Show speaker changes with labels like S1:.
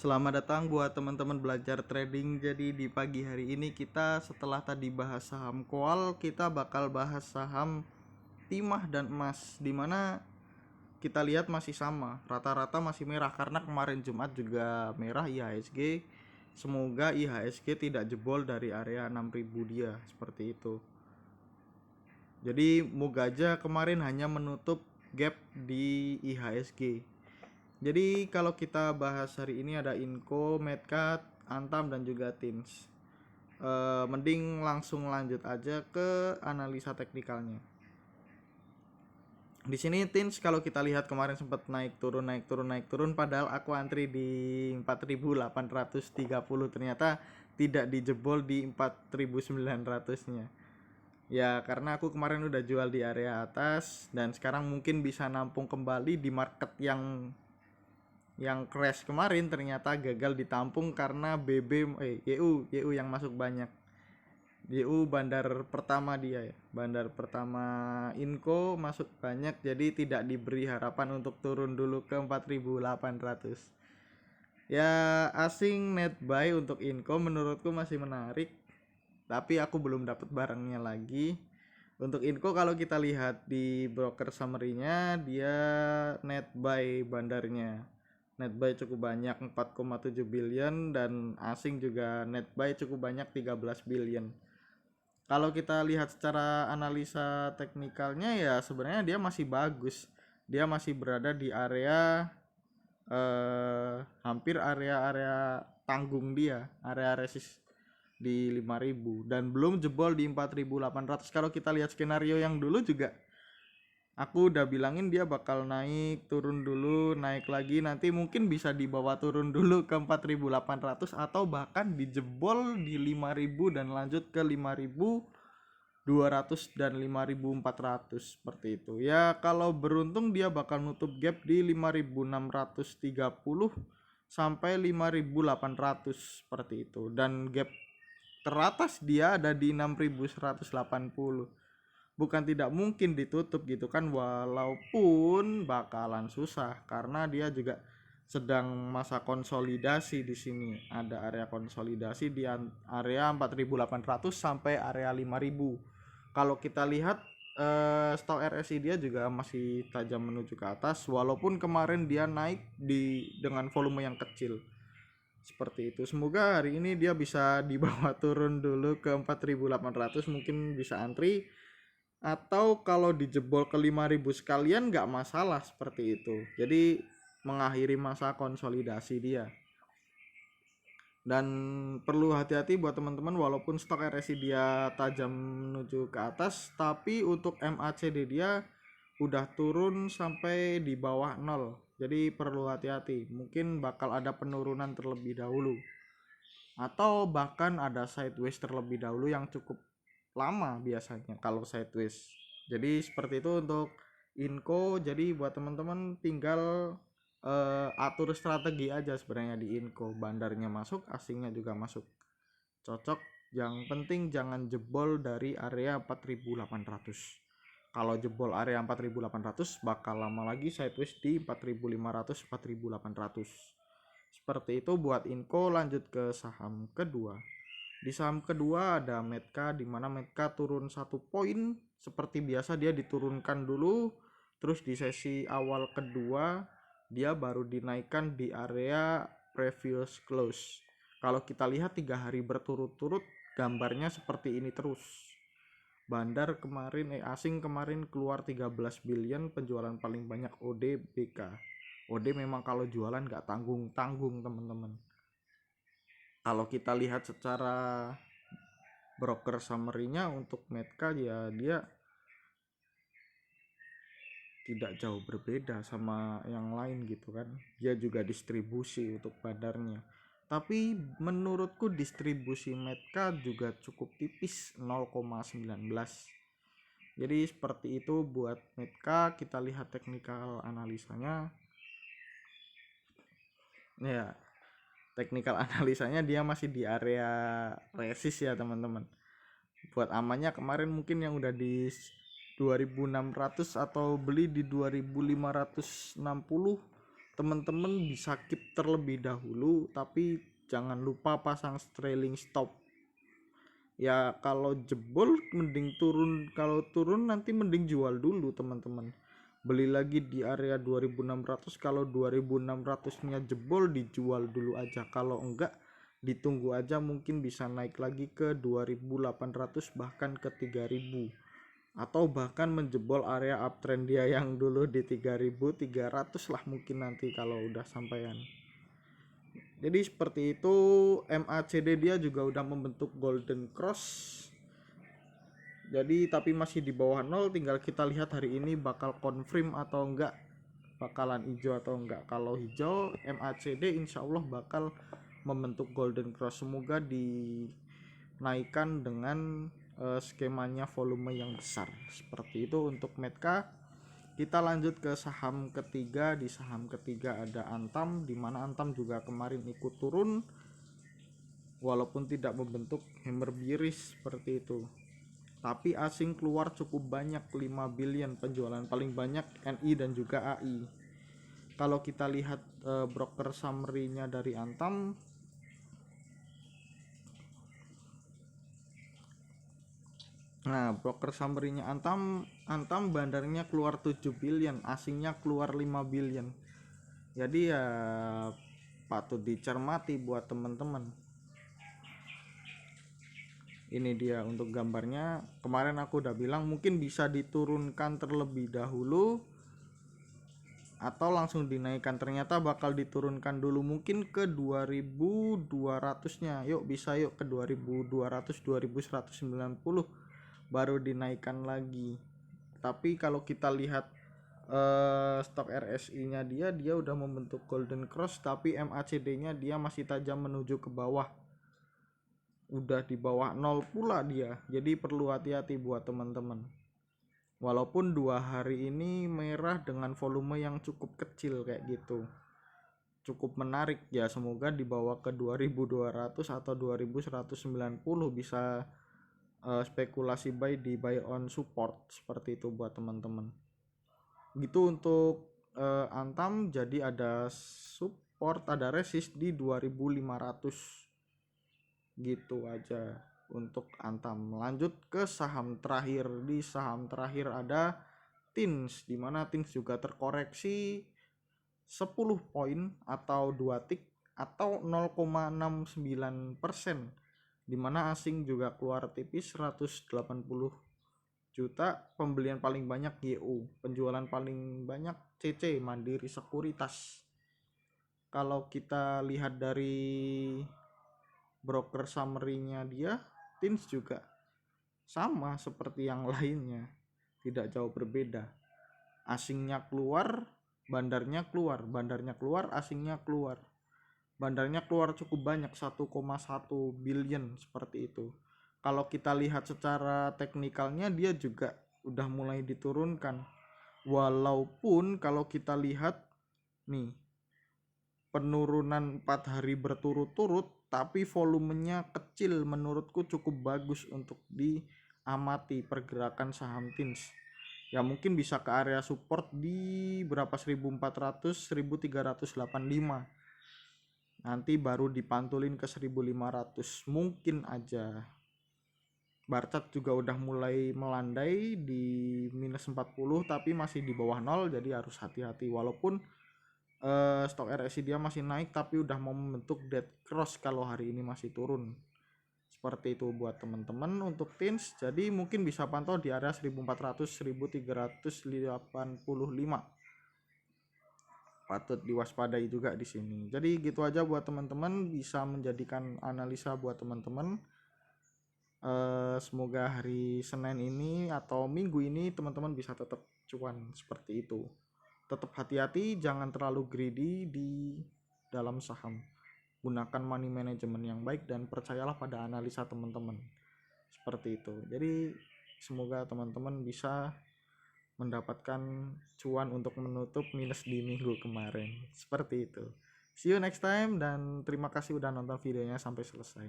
S1: Selamat datang buat teman-teman belajar trading. Jadi di pagi hari ini kita setelah tadi bahas saham koal, kita bakal bahas saham timah dan emas, dimana kita lihat masih sama, rata-rata masih merah karena kemarin Jumat juga merah IHSG. Semoga IHSG tidak jebol dari area 6.000 dia, seperti itu. Jadi moga aja kemarin hanya menutup gap di IHSG. Jadi kalau kita bahas hari ini ada Inco, Medcat, Antam dan juga Tins. Mending langsung lanjut aja ke analisa teknikalnya. Di sini Tins kalau kita lihat kemarin sempat naik turun padahal aku antri di 4.830, ternyata tidak dijebol di 4.900-nya. Ya karena aku kemarin udah jual di area atas dan sekarang mungkin bisa nampung kembali di market yang crash kemarin, ternyata gagal ditampung karena YU yang masuk banyak. YU bandar pertama dia ya. Bandar pertama Inco masuk banyak, jadi tidak diberi harapan untuk turun dulu ke 4.800. Ya asing net buy untuk Inco menurutku masih menarik, tapi aku belum dapat barangnya lagi. Untuk Inco kalau kita lihat di broker summary-nya, dia net buy bandarnya. Net buy cukup banyak 4,7 billion dan asing juga net buy cukup banyak 13 billion. Kalau kita lihat secara analisa teknikalnya ya sebenarnya dia masih bagus. Dia masih berada di area hampir area-area tanggung dia, area resist di 5.000 dan belum jebol di 4.800. Kalau kita lihat skenario yang dulu juga aku udah bilangin dia bakal naik, turun dulu, naik lagi, nanti mungkin bisa dibawa turun dulu ke 4.800 atau bahkan dijebol di 5.000 dan lanjut ke 5.200 dan 5.400 seperti itu. Ya kalau beruntung dia bakal nutup gap di 5.630 sampai 5.800 seperti itu, dan gap teratas dia ada di 6.180. Bukan tidak mungkin ditutup gitu kan, walaupun bakalan susah karena dia juga sedang masa konsolidasi. Di sini ada area konsolidasi di area 4.800 sampai area 5.000. Kalau kita lihat stock RSI dia juga masih tajam menuju ke atas, walaupun kemarin dia naik dengan volume yang kecil seperti itu. Semoga hari ini dia bisa dibawa turun dulu ke 4.800, mungkin bisa antri, atau kalau dijebol ke 5.000 sekalian nggak masalah seperti itu. Jadi mengakhiri masa konsolidasi dia. Dan perlu hati-hati buat teman-teman, walaupun stok RSI dia tajam menuju ke atas, tapi untuk MACD dia udah turun sampai di bawah 0. Jadi perlu hati-hati, mungkin bakal ada penurunan terlebih dahulu atau bahkan ada sideways terlebih dahulu yang cukup lama biasanya kalau sideways. Jadi seperti itu untuk Inco. Jadi buat teman-teman tinggal atur strategi aja sebenarnya di Inco. Bandarnya masuk, asingnya juga masuk, cocok. Yang penting jangan jebol dari area 4.800. Kalau jebol area 4.800 bakal lama lagi sideways di 4.500 4.800. Seperti itu buat Inco. Lanjut ke saham kedua. Di saham kedua ada Medca, di mana Medca turun 1 poin. Seperti biasa dia diturunkan dulu, terus di sesi awal kedua dia baru dinaikkan di area previous close. Kalau kita lihat 3 hari berturut-turut gambarnya seperti ini terus. Bandar kemarin asing kemarin keluar 13 billion, penjualan paling banyak OD BK. OD memang kalau jualan nggak tanggung-tanggung teman-teman. Kalau kita lihat secara broker summary-nya untuk Medca ya dia tidak jauh berbeda sama yang lain gitu kan. Dia juga distribusi untuk badarnya. Tapi menurutku distribusi Medca juga cukup tipis, 0,19. Jadi seperti itu buat Medca. Kita lihat teknikal analisanya. Ya, teknikal analisanya dia masih di area resist ya teman-teman. Buat amannya kemarin mungkin yang udah di 2.600 atau beli di 2.560 teman-teman bisa keep terlebih dahulu, tapi jangan lupa pasang trailing stop. Ya kalau jebol mending turun, kalau turun nanti mending jual dulu teman-teman, beli lagi di area 2600. Kalau 2600 nya jebol dijual dulu aja, kalau enggak ditunggu aja, mungkin bisa naik lagi ke 2800 bahkan ke 3000, atau bahkan menjebol area uptrend dia yang dulu di 3300 lah mungkin nanti kalau udah sampaian. Jadi seperti itu. MACD dia juga udah membentuk golden cross, jadi tapi masih di bawah nol. Tinggal kita lihat hari ini bakal confirm atau enggak, bakalan hijau atau enggak. Kalau hijau, MACD insya Allah bakal membentuk golden cross. Semoga dinaikkan dengan skemanya volume yang besar. Seperti itu untuk Medca. Kita lanjut ke saham ketiga. Di saham ketiga ada Antam, dimana Antam juga kemarin ikut turun walaupun tidak membentuk hammer bearish seperti itu, tapi asing keluar cukup banyak, 5 billion penjualan, paling banyak NI dan juga AI. Kalau kita lihat broker summary-nya dari Antam, nah broker summary-nya Antam bandarnya keluar 7 billion, asingnya keluar 5 billion. Jadi ya patut dicermati buat teman-teman. Ini dia untuk gambarnya. Kemarin aku udah bilang mungkin bisa diturunkan terlebih dahulu atau langsung dinaikkan, ternyata bakal diturunkan dulu mungkin ke 2200 nya. Yuk bisa yuk ke 2200, 2190 baru dinaikkan lagi. Tapi kalau kita lihat stok RSI nya dia udah membentuk golden cross, tapi MACD nya dia masih tajam menuju ke bawah, udah di bawah nol pula dia. Jadi perlu hati-hati buat teman-teman. Walaupun 2 hari ini merah dengan volume yang cukup kecil kayak gitu, cukup menarik ya. Semoga dibawa ke 2200 atau 2190 bisa spekulasi buy di buy on support seperti itu buat teman-teman. Gitu untuk Antam. Jadi ada support, ada resist di 2500. Gitu aja untuk Antam. Lanjut ke saham terakhir. Di saham terakhir ada Tins, dimana Tins juga terkoreksi 10 poin atau 2 tik atau 0,69%, dimana asing juga keluar tipis 180 juta. Pembelian paling banyak YU, penjualan paling banyak CC, Mandiri Sekuritas. Kalau kita lihat dari broker summary-nya dia, Tins juga sama seperti yang lainnya, tidak jauh berbeda. Asingnya keluar, bandarnya keluar, asingnya keluar. Bandarnya keluar cukup banyak, 1,1 billion seperti itu. Kalau kita lihat secara teknikalnya dia juga udah mulai diturunkan. Walaupun kalau kita lihat nih, penurunan 4 hari berturut-turut, tapi volumenya kecil, menurutku cukup bagus untuk diamati pergerakan saham Tins. Ya mungkin bisa ke area support di berapa, 1400, 1385. Nanti baru dipantulin ke 1500 mungkin aja. Barcat juga udah mulai melandai di minus 40 tapi masih di bawah nol, jadi harus hati-hati. Walaupun stok RSI dia masih naik tapi udah mau membentuk dead cross kalau hari ini masih turun. Seperti itu buat teman-teman untuk Tins. Jadi mungkin bisa pantau di area 1400, 1385. Patut diwaspadai juga di sini. Jadi gitu aja buat teman-teman, bisa menjadikan analisa buat teman-teman. Semoga hari Senin ini atau Minggu ini teman-teman bisa tetap cuan seperti itu. Tetap hati-hati, jangan terlalu greedy di dalam saham. Gunakan money management yang baik dan percayalah pada analisa teman-teman. Seperti itu. Jadi semoga teman-teman bisa mendapatkan cuan untuk menutup minus di minggu kemarin. Seperti itu. See you next time dan terima kasih udah nonton videonya sampai selesai.